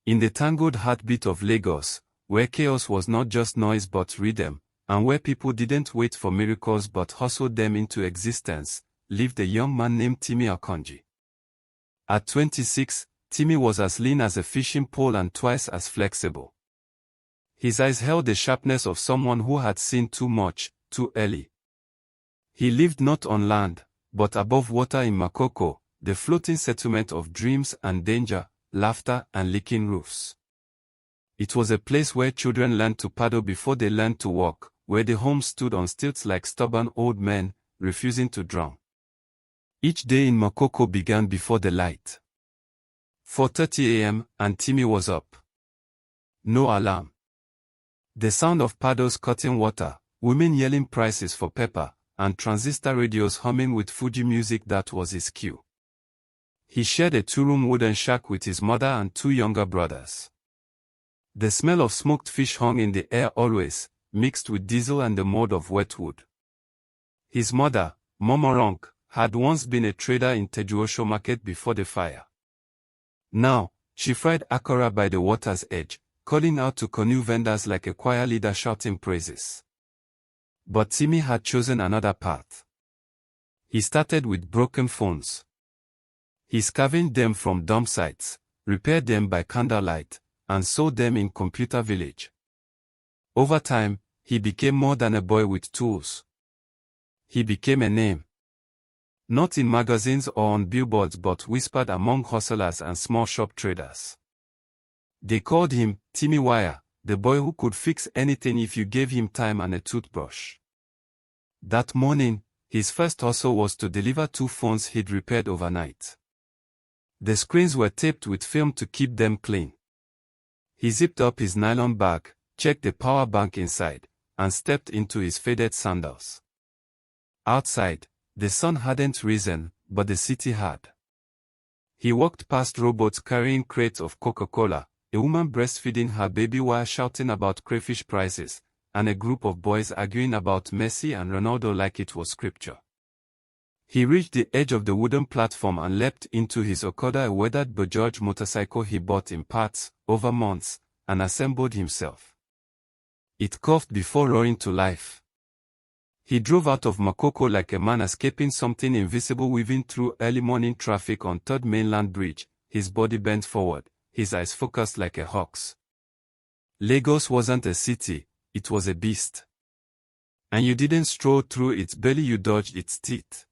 In the tangled heartbeat of Lagos, where chaos was not just noise but rhythm, and where people didn't wait for miracles but hustled them into existence, lived a young man named Timmy Akonji. At 26, Timmy was as lean as a fishing pole and twice as flexible. His eyes held the sharpness of someone who had seen too much, too early. He lived not on land, but above water in Makoko, the floating settlement of dreams and danger, laughter and leaking roofs. It was a place where children learned to paddle before they learned to walk, where the homes stood on stilts like stubborn old men, refusing to drown. Each day in Makoko began before the light. 4:30 a.m. and Timmy was up. No alarm. The sound of paddles cutting water, women yelling prices for pepper, and transistor radios humming with Fuji music, that was his cue. He shared a 2-room wooden shack with his mother and 2 younger brothers. The smell of smoked fish hung in the air always, mixed with diesel and the mold of wet wood. His mother, Momoronk, had once been a trader in Tejuosho market before the fire. Now, she fried akara by the water's edge, calling out to canoe vendors like a choir leader shouting praises. But Timmy had chosen another path. He started with broken phones. He scavenged them from dump sites, repaired them by candlelight, and sold them in Computer Village. Over time, he became more than a boy with tools. He became a name. Not in magazines or on billboards but whispered among hustlers and small shop traders. They called him Timmy Wire, the boy who could fix anything if you gave him time and a toothbrush. That morning, his first hustle was to deliver 2 phones he'd repaired overnight. The screens were taped with film to keep them clean. He zipped up his nylon bag, checked the power bank inside, and stepped into his faded sandals. Outside, the sun hadn't risen, but the city had. He walked past robots carrying crates of Coca-Cola, a woman breastfeeding her baby while shouting about crayfish prices, and a group of boys arguing about Messi and Ronaldo like it was scripture. He reached the edge of the wooden platform and leapt into his Okada, a weathered Bajaj motorcycle he bought in parts, over months, and assembled himself. It coughed before roaring to life. He drove out of Makoko like a man escaping something invisible, weaving through early morning traffic on 3rd Mainland Bridge, his body bent forward, his eyes focused like a hawk's. Lagos wasn't a city, it was a beast. And you didn't stroll through its belly, you dodged its teeth.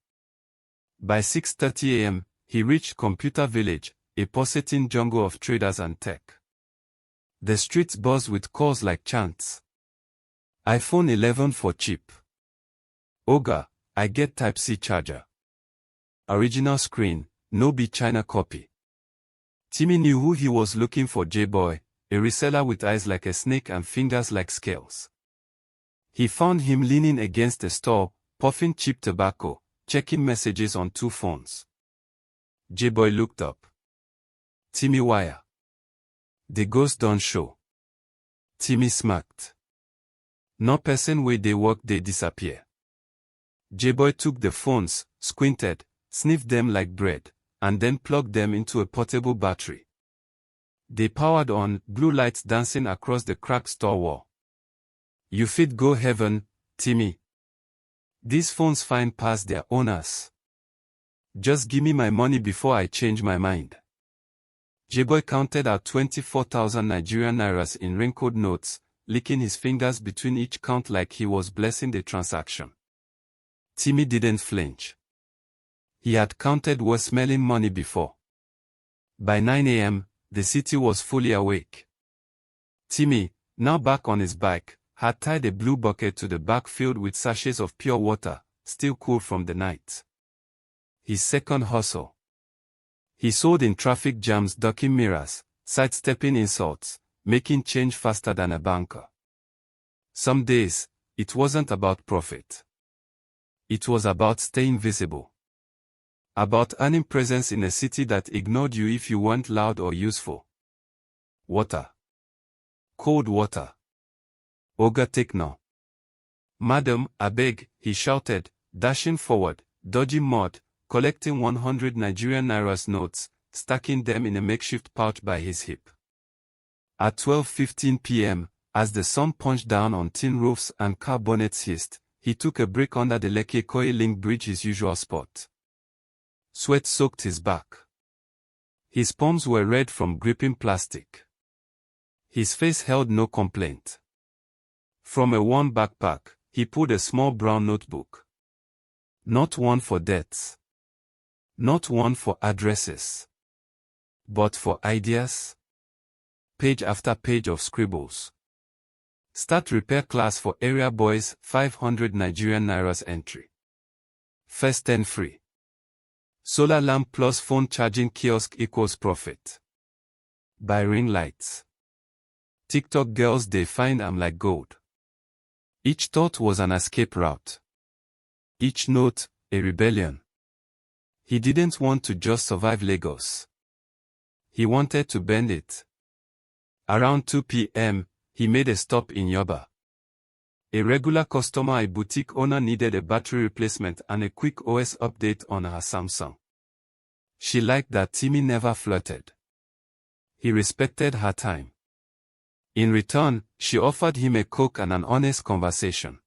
By 6:30 a.m., he reached Computer Village, a pulsating jungle of traders and tech. The streets buzzed with calls like chants. iPhone 11 for cheap. Oga, I get Type-C charger. Original screen, no be China copy. Timmy knew who he was looking for: J-Boy, a reseller with eyes like a snake and fingers like scales. He found him leaning against a store, puffing cheap tobacco, checking messages on 2 phones. J-Boy looked up. Timmy Wire. The ghost don't show. Timmy smirked. No person where they work they disappear. J-Boy took the phones, squinted, sniffed them like bread, and then plugged them into a portable battery. They powered on, blue lights dancing across the cracked store wall. You fit go heaven, Timmy. These phones fine past their owners. Just give me my money before I change my mind. J-Boy counted out 24,000 Nigerian nairas in wrinkled notes, licking his fingers between each count like he was blessing the transaction. Timmy didn't flinch. He had counted worse-smelling money before. By 9 a.m., the city was fully awake. Timmy, now back on his bike, had tied a blue bucket to the back filled with sachets of pure water, still cool from the night. His second hustle. He sold in traffic jams, ducking mirrors, sidestepping insults, making change faster than a banker. Some days, it wasn't about profit. It was about staying visible. About earning presence in a city that ignored you if you weren't loud or useful. Water. Cold water. Oga, take now. Madam, I beg, he shouted, dashing forward, dodging mud, collecting 100 Nigerian nairas notes, stacking them in a makeshift pouch by his hip. At 12:15 p.m., as the sun punched down on tin roofs and car bonnets hissed, he took a break under the Lekki Ikoyi Link Bridge, his usual spot. Sweat soaked his back. His palms were red from gripping plastic. His face held no complaint. From a worn backpack, he pulled a small brown notebook. Not one for debts. Not one for addresses. But for ideas. Page after page of scribbles. Start repair class for area boys, 500 Nigerian Nairas entry. First 10 free. Solar lamp plus phone charging kiosk equals profit. Buy ring lights. TikTok girls, they find I'm like gold. Each thought was an escape route. Each note, a rebellion. He didn't want to just survive Lagos. He wanted to bend it. Around 2 p.m., he made a stop in Yoba. A regular customer, a boutique owner, needed a battery replacement and a quick OS update on her Samsung. She liked that Timmy never flirted. He respected her time. In return, she offered him a Coke and an honest conversation.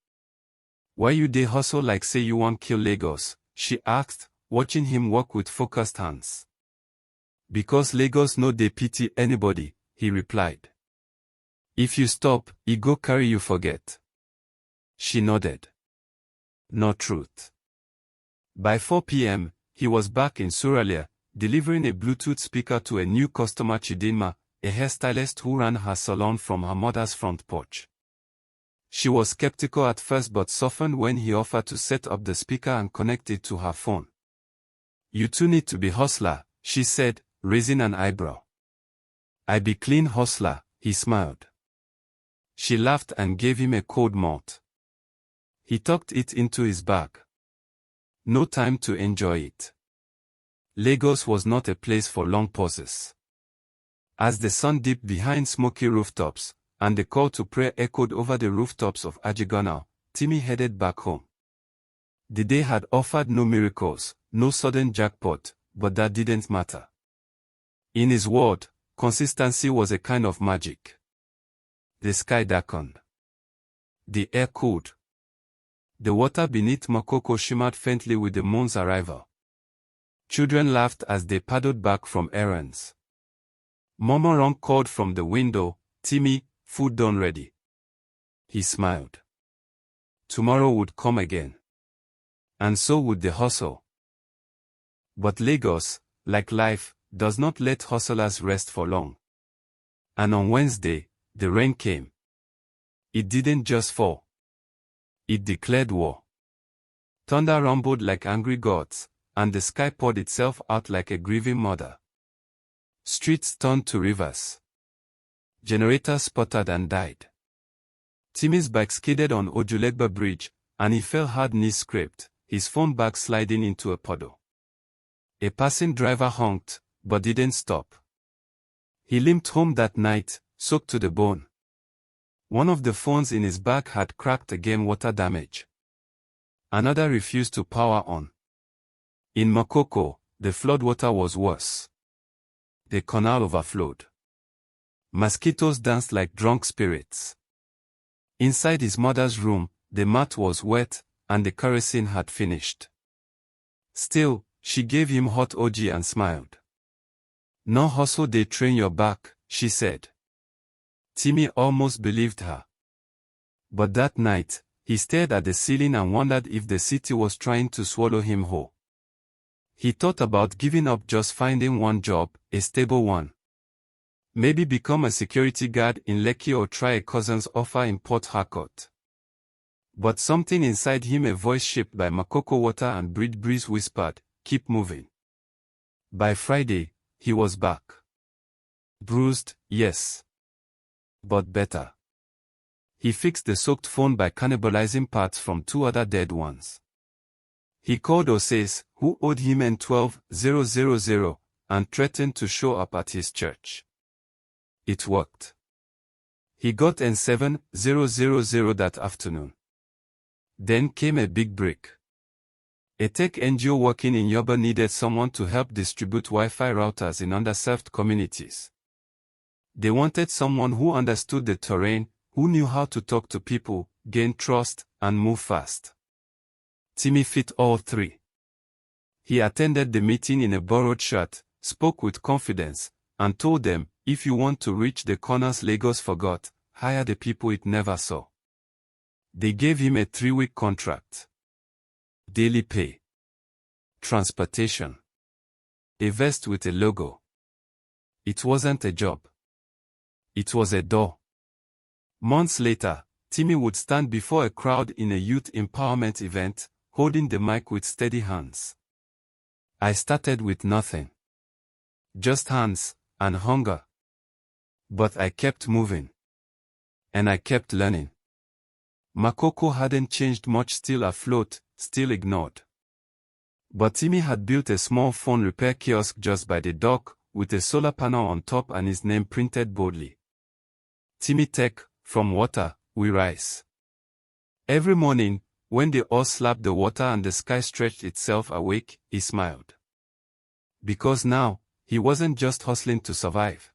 Why you dey hustle like say you want kill Lagos? She asked, watching him walk with focused hands. Because Lagos no dey pity anybody, he replied. If you stop, he go carry you forget. She nodded. No truth. By 4 p.m., he was back in Suralia, delivering a Bluetooth speaker to a new customer, Chidinma, a hairstylist who ran her salon from her mother's front porch. She was skeptical at first but softened when he offered to set up the speaker and connect it to her phone. You two need to be hustler, she said, raising an eyebrow. I be clean hustler, he smiled. She laughed and gave him a cold mouth. He tucked it into his bag. No time to enjoy it. Lagos was not a place for long pauses. As the sun dipped behind smoky rooftops, and the call to prayer echoed over the rooftops of Ajigonal, Timmy headed back home. The day had offered no miracles, no sudden jackpot, but that didn't matter. In his word, consistency was a kind of magic. The sky darkened. The air cooled. The water beneath Makoko shimmered faintly with the moon's arrival. Children laughed as they paddled back from errands. Momorong called from the window, Timmy, food done ready. He smiled. Tomorrow would come again. And so would the hustle. But Lagos, like life, does not let hustlers rest for long. And on Wednesday, the rain came. It didn't just fall. It declared war. Thunder rumbled like angry gods, and the sky poured itself out like a grieving mother. Streets turned to rivers. Generators sputtered and died. Timmy's bike skidded on Ojulegba Bridge, and he fell hard, knees scraped, his phone bag sliding into a puddle. A passing driver honked, but didn't stop. He limped home that night, soaked to the bone. One of the phones in his bag had cracked again, water damage. Another refused to power on. In Makoko, the floodwater was worse. The canal overflowed. Mosquitoes danced like drunk spirits. Inside his mother's room, the mat was wet, and the kerosene had finished. Still, she gave him hot OG and smiled. No hustle dey train your back, she said. Timmy almost believed her. But that night, he stared at the ceiling and wondered if the city was trying to swallow him whole. He thought about giving up, just finding one job, a stable one. Maybe become a security guard in Lekki or try a cousin's offer in Port Harcourt. But something inside him, a voice shaped by Makoko water and breeze, whispered, keep moving. By Friday, he was back. Bruised, yes. But better. He fixed the soaked phone by cannibalizing parts from two other dead ones. He called Oses, who owed him N12,000, and threatened to show up at his church. It worked. He got N7,000 that afternoon. Then came a big break. A tech NGO working in Yoba needed someone to help distribute Wi-Fi routers in underserved communities. They wanted someone who understood the terrain, who knew how to talk to people, gain trust, and move fast. Timmy fit all three. He attended the meeting in a borrowed shirt, spoke with confidence, and told them, if you want to reach the corners Lagos forgot, hire the people it never saw. They gave him a 3-week contract. Daily pay. Transportation. A vest with a logo. It wasn't a job. It was a door. Months later, Timmy would stand before a crowd in a youth empowerment event, holding the mic with steady hands. I started with nothing. Just hands, and hunger. But I kept moving. And I kept learning. Makoko hadn't changed much, still afloat, still ignored. But Timmy had built a small phone repair kiosk just by the dock, with a solar panel on top and his name printed boldly. Timmy Tech, from water, we rise. Every morning, when the oars slapped the water and the sky stretched itself awake, he smiled. Because now, he wasn't just hustling to survive.